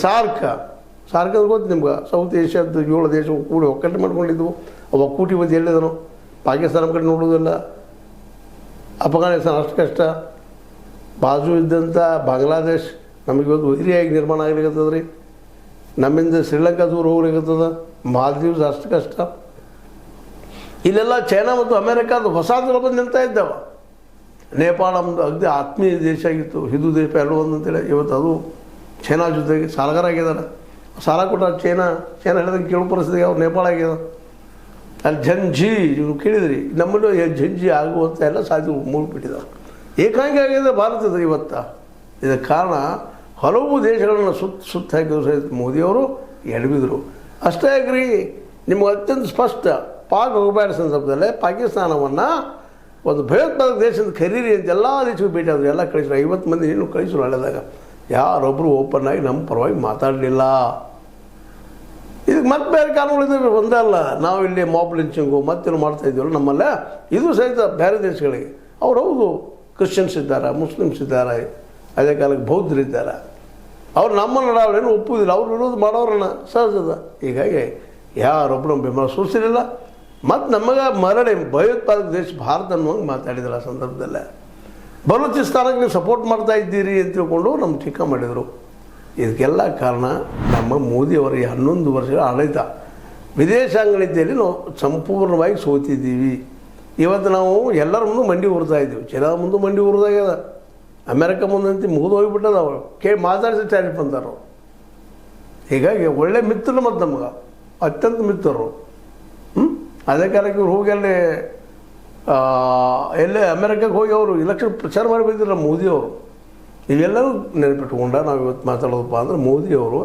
SAARC ಅದು ಗೊತ್ತು ನಿಮ್ಗೆ, ಸೌತ್ ಏಷ್ಯಾದ 7 ದೇಶವು ಕೂಡಿ ಒಕ್ಕಟ್ಟು ಮಾಡ್ಕೊಂಡಿದ್ವು. ಒಕ್ಕೂಟಿ ಬಗ್ಗೆ ಹೇಳಿದನು. ಪಾಕಿಸ್ತಾನ ಕಡೆ ನೋಡೋದಿಲ್ಲ, ಅಫ್ಘಾನಿಸ್ತಾನ ಅಷ್ಟು ಕಷ್ಟ, ಬಾಜು ಇದ್ದಂಥ ಬಾಂಗ್ಲಾದೇಶ್ ನಮಗೆ ಇವತ್ತು ವೈರಿಯಾಗಿ ನಿರ್ಮಾಣ ಆಗ್ಲಿಕ್ಕತ್ತದ ರೀ. ನಮ್ಮಿಂದ ಶ್ರೀಲಂಕಾ ದೂರ ಹೋಗ್ಲಿಕ್ಕತ್ತದ, ಮಾಲ್ದೀವ್ಸ್ ಅಷ್ಟು ಕಷ್ಟ. ಇಲ್ಲೆಲ್ಲ ಚೈನಾ ಮತ್ತು ಅಮೇರಿಕಾದ ಹೊಸ ದೂರ ಬಂದು ನಿಲ್ತಾ ಇದ್ದಾವ. ನೇಪಾಳ ನಮ್ಮದು ಅಗದಿ ಆತ್ಮೀಯ ದೇಶ ಆಗಿತ್ತು, ಹಿಂದೂ ದೇಶ ಎರಡು ಅಂತೇಳಿ. ಇವತ್ತು ಅದು ಚೈನಾ ಜೊತೆಗೆ ಸಾಲಗಾರ ಆಗಿದ್ದಾರೆ. ಸಾಲ ಕೊಟ್ಟ ಚೈನಾ ಹೇಳಿದಂಗೆ ಕೇಳೋ ಪರಿಸ್ಥಿತಿಗೆ ಅವ್ರು ನೇಪಾಳ ಆಗ್ಯದ. ಅಲ್ಲಿ ಝಂಜಿ ನೀವು ಕೇಳಿದ್ರಿ, ನಮ್ಮಲ್ಲೂ ಝಂಜಿ ಆಗುವಂಥ ಎಲ್ಲ ಸಾಧ್ಯ ಮೂಡಿಬಿಟ್ಟಿದ್ದಾರೆ. ಏಕಾಂಗಿ ಆಗಿದೆ ಭಾರತದ ಇವತ್ತು. ಇದಕ್ಕೆ ಕಾರಣ ಹಲವು ದೇಶಗಳನ್ನು ಸುತ್ತ ಹಾಕಿದ್ರು ಸಹಿತ ಮೋದಿಯವರು ಎಡವಿದರು. ಅಷ್ಟೇ ಆಗ್ರಿ, ನಿಮ್ಗೆ ಅತ್ಯಂತ ಸ್ಪಷ್ಟ, ಪಾಕ್ ಹೋಗಬೇಡ ಸಂದರ್ಭದಲ್ಲೇ ಪಾಕಿಸ್ತಾನವನ್ನು ಒಂದು ಭಯೋತ್ಪಾದಕ ದೇಶದ ಕರೀರಿ ಅಂತ ಎಲ್ಲ ದೇಶಕ್ಕೆ ಭೇಟಿ ಆದರು. ಎಲ್ಲ ಕಳಿಸಿದ್ರು, 50 ಮಂದಿ ಇನ್ನೂ ಕಳಿಸಿದ್ರು. ಹಳೆದಾಗ ಯಾರೊಬ್ಬರು ಓಪನ್ ಆಗಿ ನಮ್ಮ ಪರವಾಗಿ ಮಾತಾಡಲಿಲ್ಲ. ಇದಕ್ಕೆ ಮತ್ತೆ ಬೇರೆ ಕಾರಣಗಳಿದ್ದಾವೆ, ಒಂದೇ ಅಲ್ಲ. ನಾವು ಇಲ್ಲಿ ಮಾಬ್ ಲಿಂಚಿಂಗು ಮತ್ತೇನು ಮಾಡ್ತಾಯಿದ್ದೀವಲ್ಲ ನಮ್ಮಲ್ಲೇ, ಇದು ಸಹಿತ ಬೇರೆ ದೇಶಗಳಿಗೆ. ಅವ್ರು ಹೌದು ಕ್ರಿಶ್ಚಿಯನ್ಸ್ ಇದ್ದಾರೆ, ಮುಸ್ಲಿಮ್ಸ್ ಇದ್ದಾರೆ, ಅದೇ ಕಾಲಕ್ಕೆ ಬೌದ್ಧರಿದ್ದಾರೆ. ಅವ್ರು ನಮ್ಮ ನಡಾವಳಿಯನ್ನು ಒಪ್ಪುವುದಿಲ್ಲ, ಅವ್ರು ವಿರೋಧ ಮಾಡೋರನ್ನ ಸಹಜದ. ಹೀಗಾಗಿ ಯಾರೊಬ್ಬರು ನಮ್ಮ ಬೆಂಬಲ ಸೂಚಿಸಲಿಲ್ಲ. ಮತ್ತು ನಮಗೆ ಮರಳಿ ಭಯೋತ್ಪಾದಕ ದೇಶ ಭಾರತ ಅನ್ನುವಂಗೆ ಮಾತಾಡಿದ್ರು. ಆ ಸಂದರ್ಭದಲ್ಲೇ ಬಲೂಚಿಸ್ತಾನಕ್ಕೆ ನೀವು ಸಪೋರ್ಟ್ ಮಾಡ್ತಾ ಇದ್ದೀರಿ ಅಂತ ತಿಳ್ಕೊಂಡು ನಮ್ಮ ಟೀಕಾ ಮಾಡಿದರು. ಇದಕ್ಕೆಲ್ಲ ಕಾರಣ ನಮ್ಮ ಮೋದಿಯವರ 11 ವರ್ಷಗಳ ಆಡಳಿತ. ವಿದೇಶಾಂಗ ನೀತಿಯಲ್ಲಿ ನಾವು ಸಂಪೂರ್ಣವಾಗಿ ಸೋತಿದ್ದೀವಿ. ಇವತ್ತು ನಾವು ಎಲ್ಲರ ಮುಂದೆ ಮಂಡಿ ಊರ್ತಾ ಇದ್ದೀವಿ. ಚೈನಾ ಮುಂದೆ ಮಂಡಿ ಊರ್ದಾಗ್ಯದ, ಅಮೇರಿಕ ಮುಂದಂತ ಮುಗಿದು ಹೋಗಿಬಿಟ್ಟದ. ಅವಳು ಮಾತಾಡಿಸಿ ಟ್ಯಾರಿಫ್ ಅಂತಾರು. ಹೀಗಾಗಿ ಒಳ್ಳೆ ಮಿತ್ರರು ಮತ್ತು ನಮ್ಗೆ ಅತ್ಯಂತ ಮಿತ್ರರು. ಅದೇ ಕಾಲಕ್ಕೆ ಇವ್ರು ಹೋಗಿ ಅಲ್ಲಿ ಎಲ್ಲೇ ಅಮೇರಿಕಕ್ಕೆ ಹೋಗಿ ಅವರು ಇಲೆಕ್ಷನ್ ಪ್ರಚಾರ ಮಾಡಿ ಬಂದಿದ್ರು ಮೋದಿಯವರು. ಇವೆಲ್ಲರೂ ನೆನಪಿಟ್ಕೊಂಡ ನಾವು ಇವತ್ತು ಮಾತಾಡೋದಪ್ಪ ಅಂದ್ರೆ ಮೋದಿಯವರು